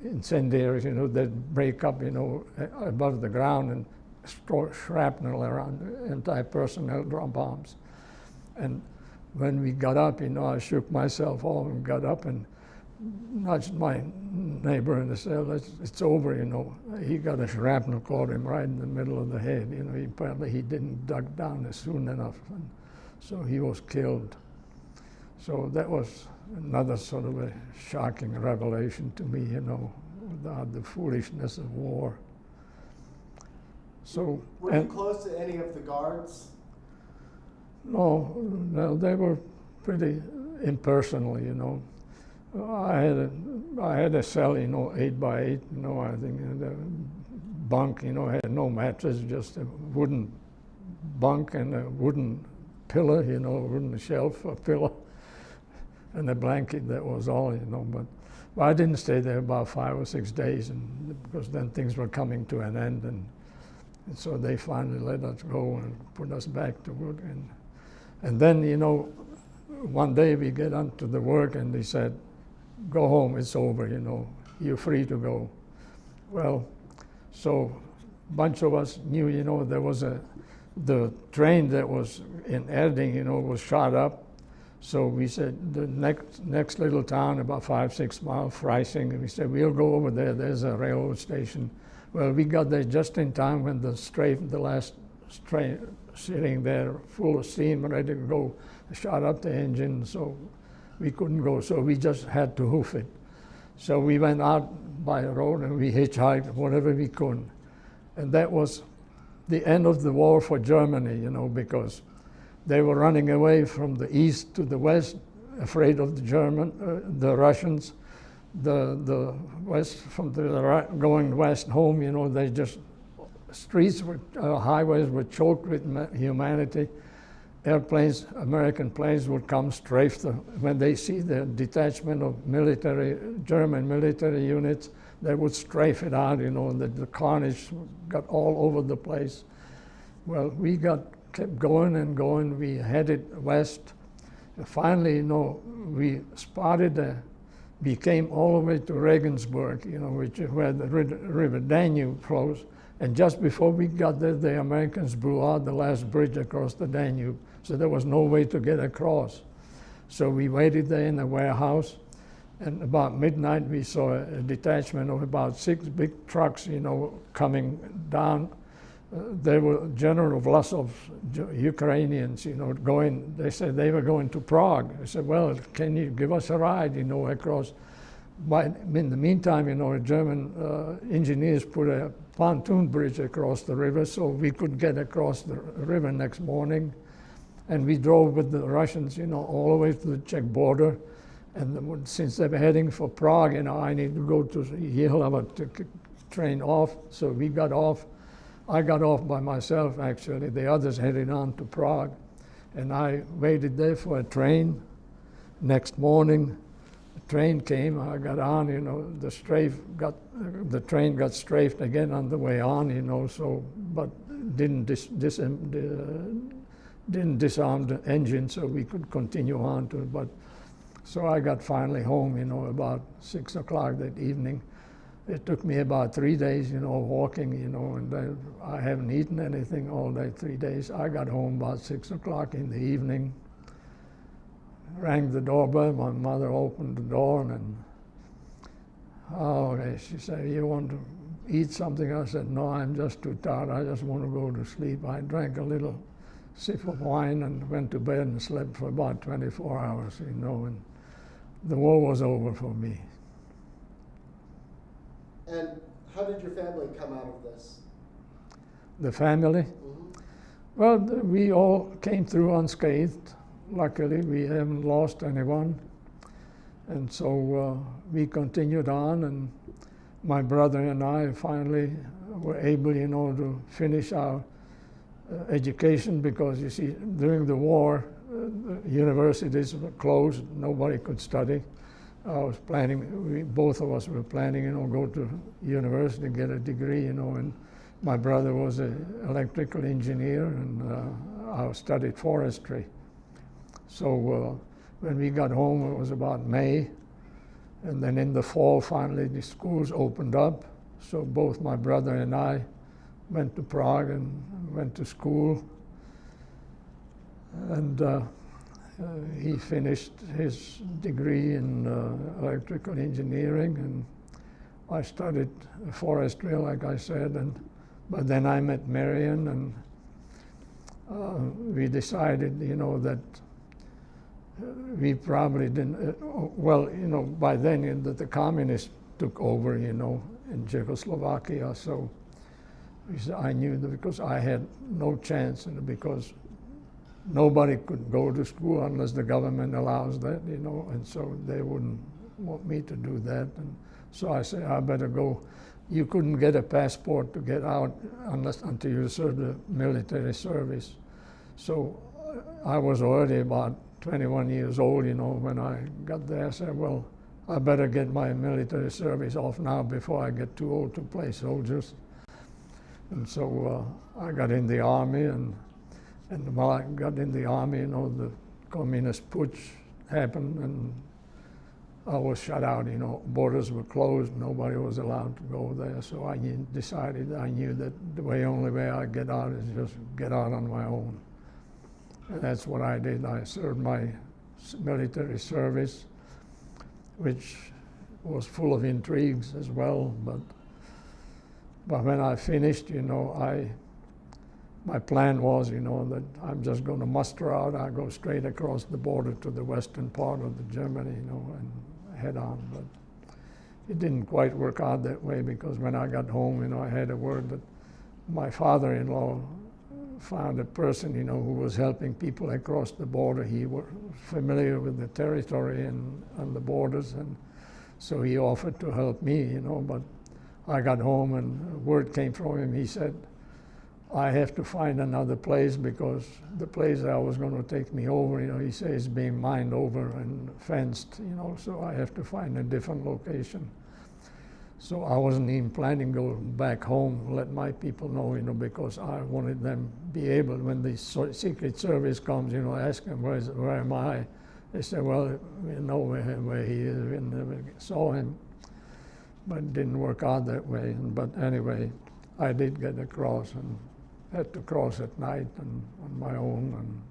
incendiaries, you know, that break up, you know, above the ground and store shrapnel around anti-personnel drum bombs. And when we got up, you know, I shook myself off and got up and nudged my neighbor and said, it's over, you know. He got a shrapnel caught him right in the middle of the head. You know, apparently he didn't duck down soon enough, and so he was killed. So that was another sort of a shocking revelation to me, you know, about the foolishness of war. So, were you close to any of the guards? No, they were pretty impersonal, you know. I had a cell, you know, 8 by 8, you know, I think, and a bunk, you know, had no mattress, just a wooden bunk and a wooden pillow, you know, a wooden shelf, a pillow, and a blanket. That was all, you know. But I didn't stay there about 5 or 6 days, and because then things were coming to an end, and so they finally let us go and put us back to work. And then, you know, one day we get onto the work, and they said, go home, it's over, you know, you're free to go. Well, so a bunch of us knew, you know, there was the train that was in Erding, you know, was shot up. So we said, the next little town, about 5-6 miles, Freising, and we said, we'll go over there, there's a railroad station. Well, we got there just in time when the last train sitting there full of steam, ready to go, shot up the engine, so we couldn't go, so we just had to hoof it. So we went out by the road and we hitchhiked whatever we could. And that was the end of the war for Germany, you know, because they were running away from the east to the west, afraid of the Russians. The west, going west home, you know, they just, highways were choked with humanity. Airplanes, American planes would come strafe when they see the detachment of German military units, they would strafe it out, you know, and the carnage got all over the place. Well, we kept going and going, we headed west. And finally, you know, we we came all the way to Regensburg, you know, which is where the river Danube flows. And just before we got there, the Americans blew out the last bridge across the Danube. So there was no way to get across. So we waited there in a warehouse, and about midnight we saw a detachment of about 6 big trucks, you know, coming down. They were General Vlasov's Ukrainians, you know, they said they were going to Prague. I said, well, can you give us a ride, you know, across? In the meantime, you know, German engineers put a pontoon bridge across the river so we could get across the river next morning. And we drove with the Russians, you know, all the way to the Czech border. And since they were heading for Prague, you know, I need to go to Jihlava to train off. So we got off. I got off by myself, actually. The others headed on to Prague. And I waited there for a train. Next morning, the train came. I got on, you know, the train got strafed again on the way on, you know, so, but didn't disarm the engine, so we could continue on to it. But so I got finally home, you know, about 6 o'clock that evening. It took me about 3 days, you know, walking, you know, and I haven't eaten anything all day, 3 days. I got home about 6 o'clock in the evening, rang the doorbell. My mother opened the door, and she said, you want to eat something? I said, no, I'm just too tired. I just want to go to sleep. I drank a little sip of wine and went to bed and slept for about 24 hours, you know, and the war was over for me. And how did your family come out of this? The family? Mm-hmm. Well, we all came through unscathed. Luckily, we haven't lost anyone. And so we continued on, and my brother and I finally were able, you know, to finish our education, because you see, during the war, universities were closed, nobody could study. I was planning, both of us were planning, you know, go to university, get a degree, you know, and my brother was an electrical engineer, and I studied forestry. So when we got home, it was about May, and then in the fall, finally, the schools opened up. So both my brother and I went to Prague and went to school. And he finished his degree in electrical engineering, and I studied forestry, like I said. But then I met Marion, and we decided, you know, that we probably didn't, well, you know, by then the communists took over, you know, in Czechoslovakia. So I knew that, because I had no chance, and because nobody could go to school unless the government allows that, you know, and so they wouldn't want me to do that. And so I said, I better go. You couldn't get a passport to get out until you served the military service. So I was already about 21 years old, you know, when I got there. I said, well, I better get my military service off now before I get too old to play soldiers. And so I got in the army, and while I got in the army, you know, the communist putsch happened, and I was shut out, you know, borders were closed, nobody was allowed to go there. So I decided, I knew that the only way I get out is just get out on my own. And that's what I did. I served my military service, which was full of intrigues as well. But when I finished, my plan was, that I'm just going to muster out. I go straight across the border to the western part of Germany, and head on. But it didn't quite work out that way, because when I got home, I had a word that my father-in-law found a person, who was helping people across the border. He was familiar with the territory and the borders, and so he offered to help me, but I got home and word came from him. He said, I have to find another place, because the place that was going to take me over, he says, is being mined over and fenced, so I have to find a different location. So I wasn't even planning to go back home, let my people know, because I wanted them to be able, when the Secret Service comes, ask them, where am I? They said, well, we know where he is. We never saw him. But it didn't work out that way. But anyway, I did get across, and had to cross at night and on my own, and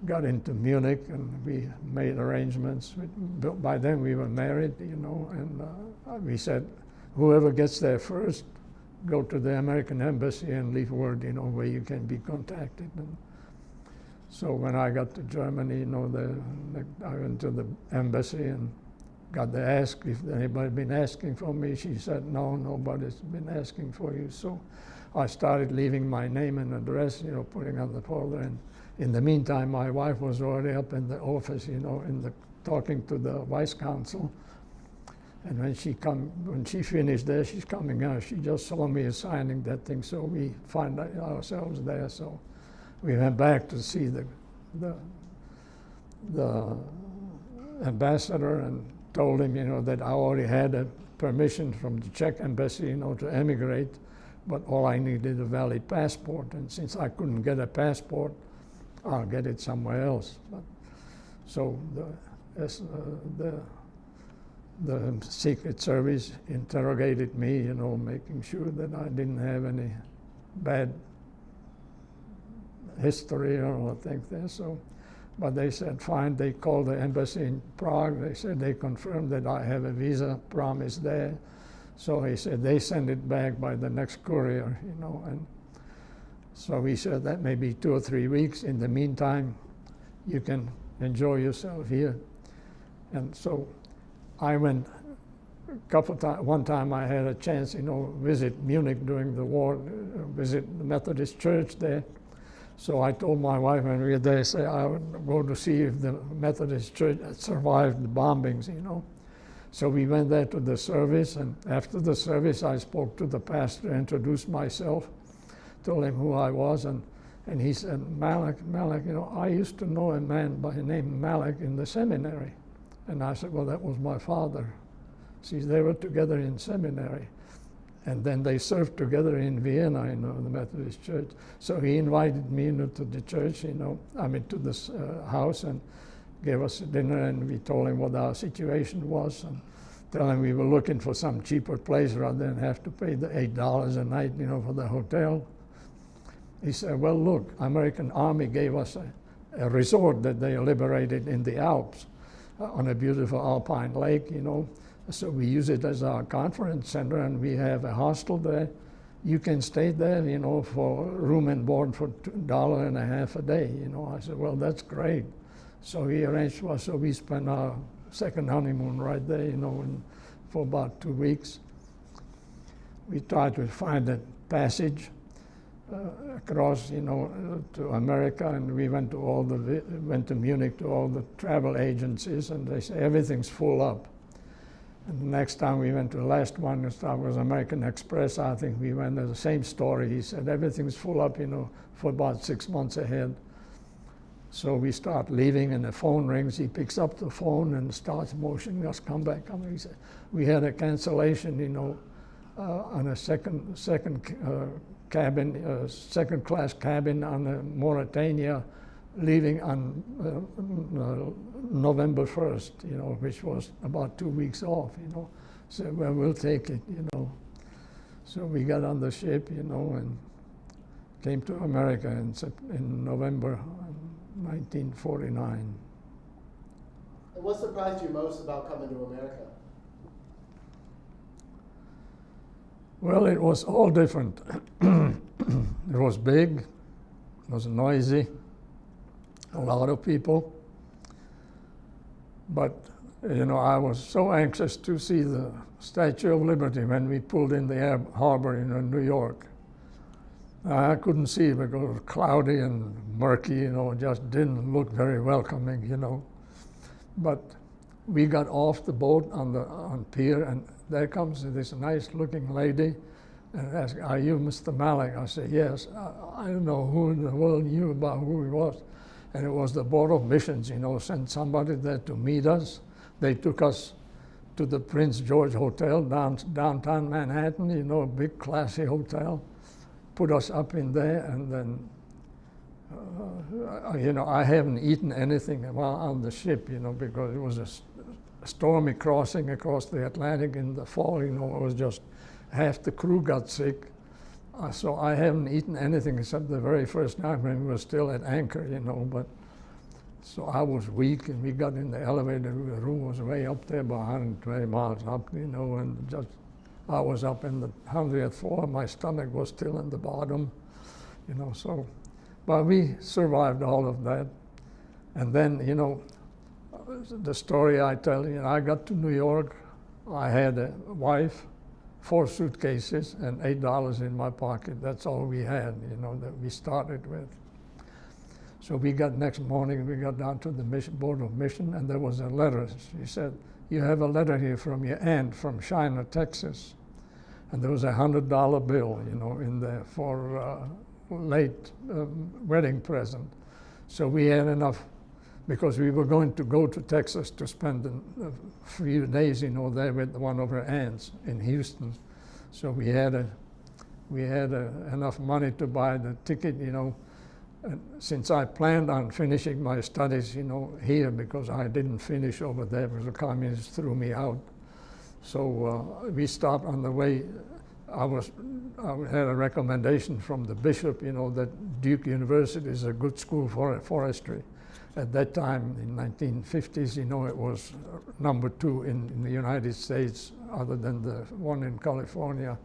got into Munich, and we made arrangements. By then we were married, and we said, whoever gets there first, go to the American embassy and leave word, where you can be contacted. And so when I got to Germany, I went to the embassy and got to ask if anybody had been asking for me. She said, no, nobody's been asking for you. So I started leaving my name and address, putting on the folder. And in the meantime, my wife was already up in the office, talking to the vice consul. And when she finished there, she's coming out. She just saw me signing that thing, so we find ourselves there. So we went back to see the ambassador and told him, that I already had a permission from the Czech embassy, to emigrate, but all I needed a valid passport. And since I couldn't get a passport, I'll get it somewhere else. So the Secret Service interrogated me, making sure that I didn't have any bad history or things there. So, but they said, fine. They called the embassy in Prague. They said they confirmed that I have a visa promise there. So he said they send it back by the next courier, and so he said that may be 2 or 3 weeks. In the meantime, you can enjoy yourself here. And so I went a couple times. One time I had a chance, visit Munich during the war, visit the Methodist church there. So I told my wife when we were there, I would go to see if the Methodist church had survived the bombings, So we went there to the service, and after the service I spoke to the pastor, introduced myself, told him who I was, and he said, Malac, I used to know a man by the name Malac in the seminary. And I said, well, that was my father. See, they were together in seminary. And then they served together in Vienna, the Methodist church. So he invited me to the church, to this house, and gave us a dinner, and we told him what our situation was, and tell him we were looking for some cheaper place rather than have to pay the $8 a night, for the hotel. He said, well, look, American Army gave us a resort that they liberated in the Alps on a beautiful alpine lake, So we use it as our conference center, and we have a hostel there. You can stay there, for room and board for $1.50 a day, I said, well, that's great. So he arranged for us, so we spent our second honeymoon right there, for about 2 weeks. We tried to find a passage across, to America, and we went to Munich to all the travel agencies, and they say everything's full up. And the next time we went to the last one, was American Express. I think we went to the same story. He said everything's full up, for about 6 months ahead. So we start leaving, and the phone rings. He picks up the phone and starts motioning us, come back. He said, we had a cancellation, on a second cabin, second-class cabin on the Mauritania, leaving on November 1st, which was about 2 weeks off, So, well, we'll take it, So we got on the ship, and came to America in November 1949. And what surprised you most about coming to America? Well, it was all different. It was big, it was noisy, a lot of people. But, you know, I was so anxious to see the Statue of Liberty when we pulled in the harbor in New York. I couldn't see it because it was cloudy and murky, you know, it just didn't look very welcoming, you know. But we got off the boat on pier, and there comes this nice-looking lady and asked, "Are you Mr. Malac?" I said, "Yes." I don't know who in the world knew about who he was. And it was the Board of Missions, you know, sent somebody there to meet us. They took us to the Prince George Hotel downtown Manhattan, you know, a big classy hotel. Put us up in there, and then, you know, I haven't eaten anything while on the ship, you know, because it was a stormy crossing across the Atlantic in the fall, you know, it was just half the crew got sick. So I haven't eaten anything except the very first night when we were still at anchor, you know, but so I was weak, and we got in the elevator, the room was way up there, about 120 miles up, you know, and just I was up in the 100th floor, my stomach was still in the bottom, you know, so, but we survived all of that. And then, you know, the story I tell you, I got to New York, I had a wife, 4 suitcases, and $8 in my pocket. That's all we had, you know, that we started with. So we got, next morning, we got down to the Board of Mission, and there was a letter. She said, "You have a letter here from your aunt from China, Texas." And there was a $100 bill, you know, in there for late wedding present. So we had enough, because we were going to go to Texas to spend a few days, you know, there with one of her aunts in Houston. So we had enough money to buy the ticket, you know. And since I planned on finishing my studies, you know, here, because I didn't finish over there because the communists threw me out. So we stopped on the way. I had a recommendation from the bishop, you know, that Duke University is a good school for forestry. At that time, in 1950s, you know, it was #2 in the United States, other than the one in California.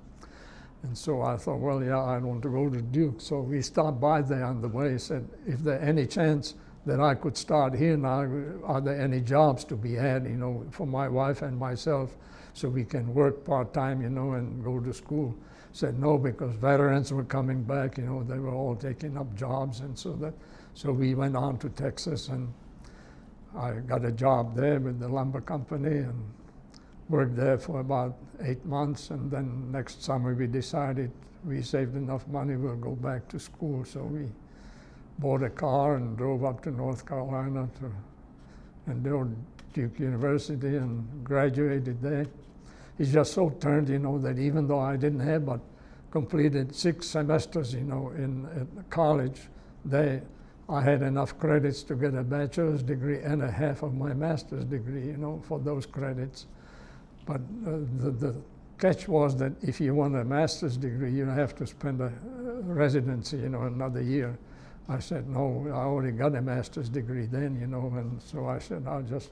And so I thought, well, yeah, I want to go to Duke. So we stopped by there on the way, said, if there any chance that I could start here now, are there any jobs to be had, you know, for my wife and myself, so we can work part-time, you know, and go to school? Said no, because veterans were coming back, you know, they were all taking up jobs, and so we went on to Texas, and I got a job there with the lumber company and worked there for about 8 months, and then next summer we decided we saved enough money, we'll go back to school. So we bought a car and drove up to North Carolina and go to Duke University and graduated there. It just so turned, you know, that even though I didn't have but completed 6 semesters, you know, at college, I had enough credits to get a bachelor's degree and a half of my master's degree, you know, for those credits. But the catch was that if you want a master's degree, you have to spend a residency, you know, another year. I said, no, I already got a master's degree then, you know, and so I said, I'll just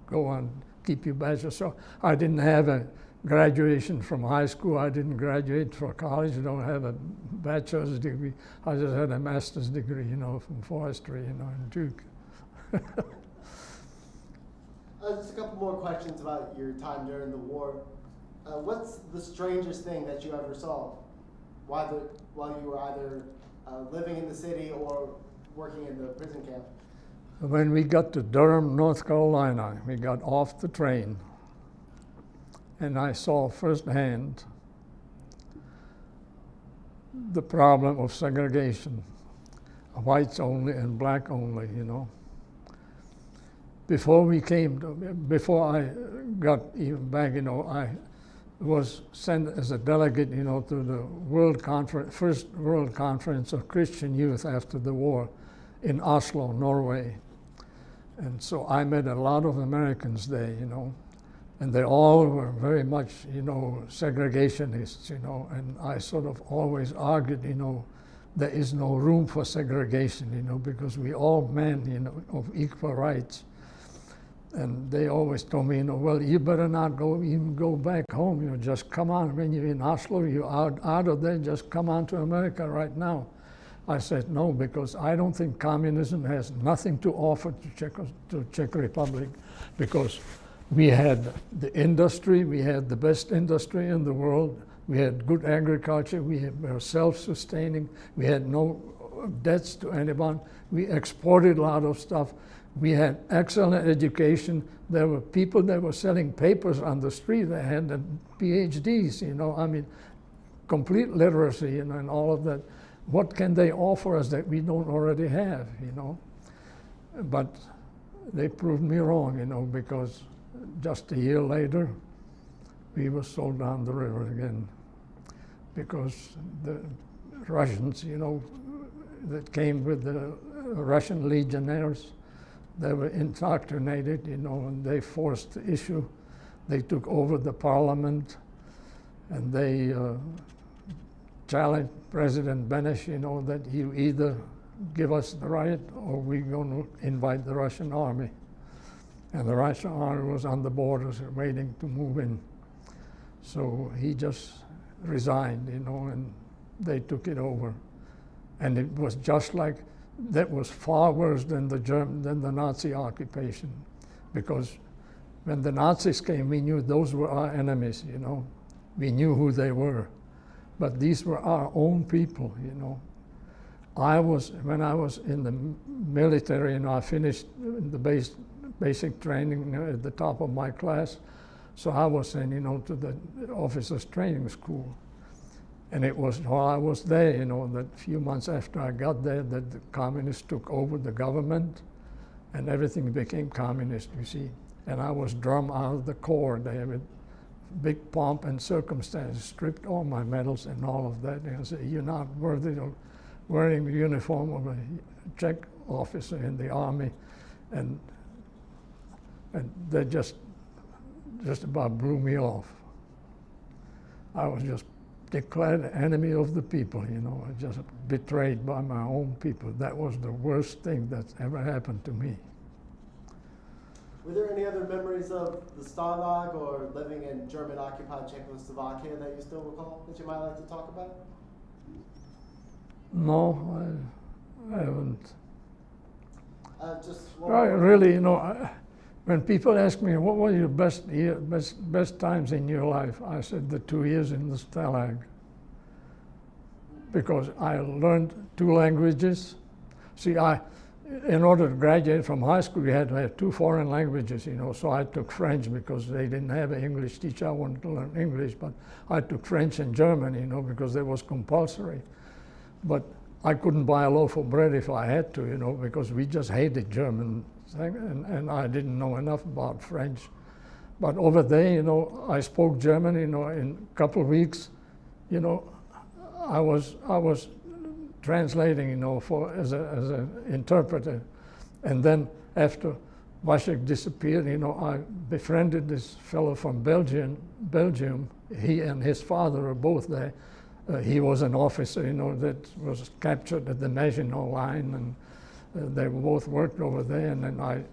go on, keep your bachelor. So I didn't have a graduation from high school. I didn't graduate from college. I don't have a bachelor's degree. I just had a master's degree, you know, from forestry, you know, in Duke. Just a couple more questions about your time during the war. What's the strangest thing that you ever saw while you were either living in the city or working in the prison camp? When we got to Durham, North Carolina, we got off the train, and I saw firsthand the problem of segregation, whites only and black only, you know. Before I got even back, you know, I was sent as a delegate, you know, to the first World Conference of Christian Youth after the war in Oslo, Norway. And so I met a lot of Americans there, you know, and they all were very much, you know, segregationists, you know, and I sort of always argued, you know, there is no room for segregation, you know, because we all men, you know, of equal rights. And they always told me, well, you better not even go back home. Just come on. When you're in Oslo, you're out of there, just come on to America right now. I said no, because I don't think communism has nothing to offer to Czech Republic, because we had the industry, we had the best industry in the world, we had good agriculture, we were self-sustaining, we had no debts to anyone, we exported a lot of stuff, we had excellent education. There were people that were selling papers on the street that had PhDs, I mean, complete literacy, and all of that. What can they offer us that we don't already have, But they proved me wrong, because just a year later, we were sold down the river again, because the Russians, that came with the Russian legionnaires, they were indoctrinated, and they forced the issue. They took over the parliament, and they challenged President Benesh, that you either give us the right or we're going to invite the Russian army. And the Russian army was on the borders waiting to move in. So he just resigned, and they took it over. And it was just like, that was far worse than the Nazi occupation. Because when the Nazis came, we knew those were our enemies, We knew who they were. But these were our own people, When I was in the military, I finished the basic training at the top of my class, so I was sent, to the officers' training school. And it was while I was there, that a few months after I got there, that the communists took over the government, and everything became communist, you see. And I was drummed out of the corps there with big pomp and circumstance, stripped all my medals and all of that. And I said, you're not worthy of wearing the uniform of a Czech officer in the army. And they just about blew me off. I was just declared enemy of the people, just betrayed by my own people. That was the worst thing that's ever happened to me. Were there any other memories of the Stalag or living in German-occupied Czechoslovakia that you still recall that you might like to talk about? No, I haven't. Just really, when people ask me, what were your best times in your life? I said, the 2 years in the Stalag. Because I learned 2 languages. See, in order to graduate from high school, you had to have 2 foreign languages, So I took French because they didn't have an English teacher. I wanted to learn English, but I took French and German, because it was compulsory. But I couldn't buy a loaf of bread if I had to, because we just hated German, and I didn't know enough about French. But over there, I spoke German, in a couple of weeks, I was translating, as an interpreter. And then after Vasek disappeared, I befriended this fellow from Belgium. He and his father were both there. He was an officer, that was captured at the Maginot Line, and they both worked over there. And then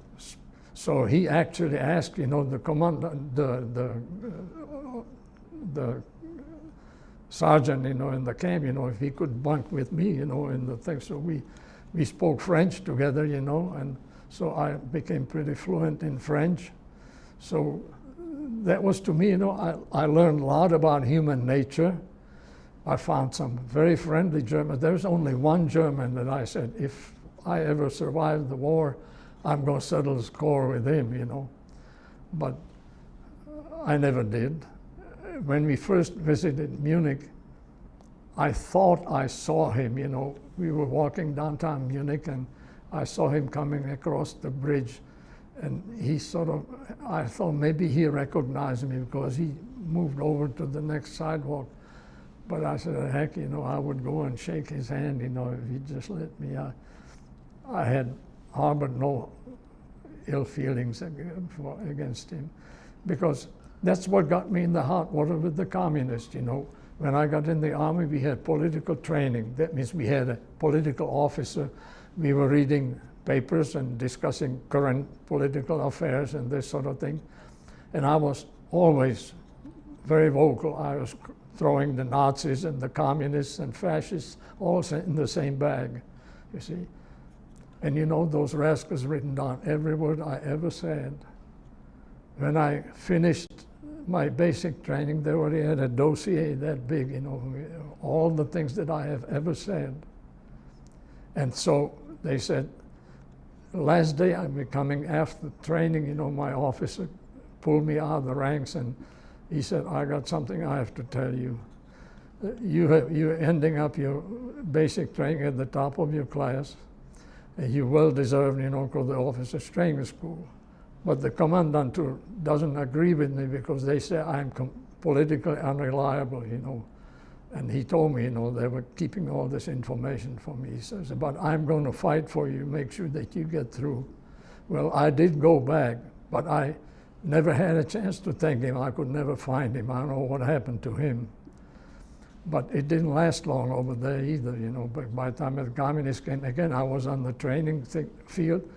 so he actually asked, the commandant, the sergeant, in the camp, if he could bunk with me, in the thing. So we spoke French together, and so I became pretty fluent in French. So that was, to me, I learned a lot about human nature. I found some very friendly Germans. There's only one German that I said, if I ever survive the war, I'm going to settle the score with him, But I never did. When we first visited Munich, I thought I saw him, We were walking downtown Munich, and I saw him coming across the bridge. And I thought maybe he recognized me because he moved over to the next sidewalk. But I said, heck, I would go and shake his hand, if he'd just let me. I had harbored no ill feelings against him, because that's what got me in the hot water with the communists, When I got in the army, we had political training. That means we had a political officer. We were reading papers and discussing current political affairs and this sort of thing. And I was always very vocal. I was throwing the Nazis and the communists and fascists all in the same bag, you see. And you know, those rascals written down every word I ever said. When I finished my basic training, they already had a dossier that big, you know, all the things that I have ever said. And so they said, the last day I'm coming after training, you know, my officer pulled me out of the ranks and he said, I got something I have to tell you. You're ending up your basic training at the top of your class. And you well deserved, you know, go to the officers training school. But the commandant doesn't agree with me because they say I'm politically unreliable, you know. And he told me, you know, they were keeping all this information from me. He says, but I'm going to fight for you, make sure that you get through. Well, I did go back, but I never had a chance to thank him. I could never find him. I don't know what happened to him. But it didn't last long over there either, you know. But by the time the communists came again, I was on the training field.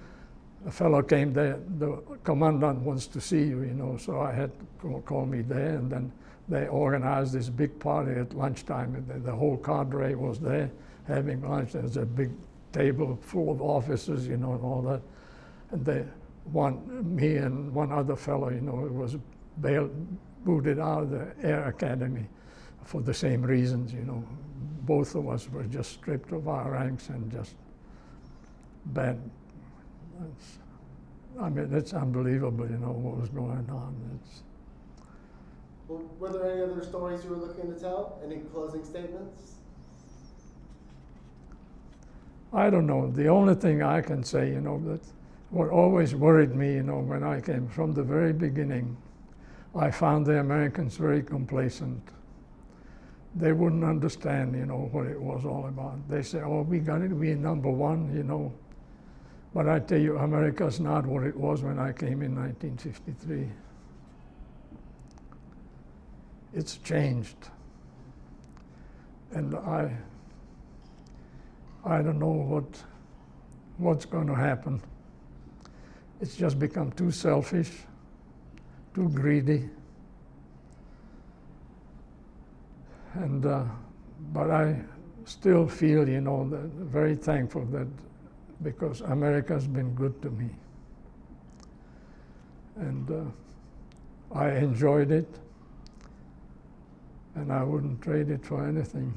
A fellow came there, the commandant wants to see you, you know, so I had to call me there, and then they organized this big party at lunchtime, and the whole cadre was there having lunch. There was a big table full of officers, you know, and all that. And me and one other fellow, you know, was booted out of the Air Academy for the same reasons, you know. Both of us were just stripped of our ranks and just bad. I mean, it's unbelievable, you know, what was going on. Well, were there any other stories you were looking to tell? Any closing statements? I don't know. The only thing I can say, you know, that what always worried me, you know, when I came from the very beginning, I found the Americans very complacent. They wouldn't understand, you know, what it was all about. They say, oh, we got it, we're number one, you know. But I tell you, America's not what it was when I came in 1953. It's changed. And I don't know what's going to happen. It's just become too selfish, too greedy. And but I still feel, you know, very thankful that because America's been good to me. And I enjoyed it, and I wouldn't trade it for anything.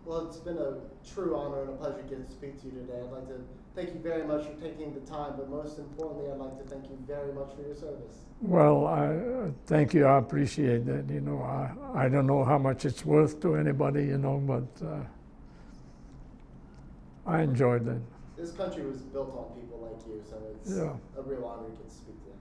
Well, it's been a true honor and a pleasure to get to speak to you today. I'd like to thank you very much for taking the time, but most importantly, I'd like to thank you very much for your service. Well, I thank you. I appreciate that. You know, I don't know how much it's worth to anybody, you know, but I enjoyed it. This country was built on people like you, so it's a real honor to get to speak to you.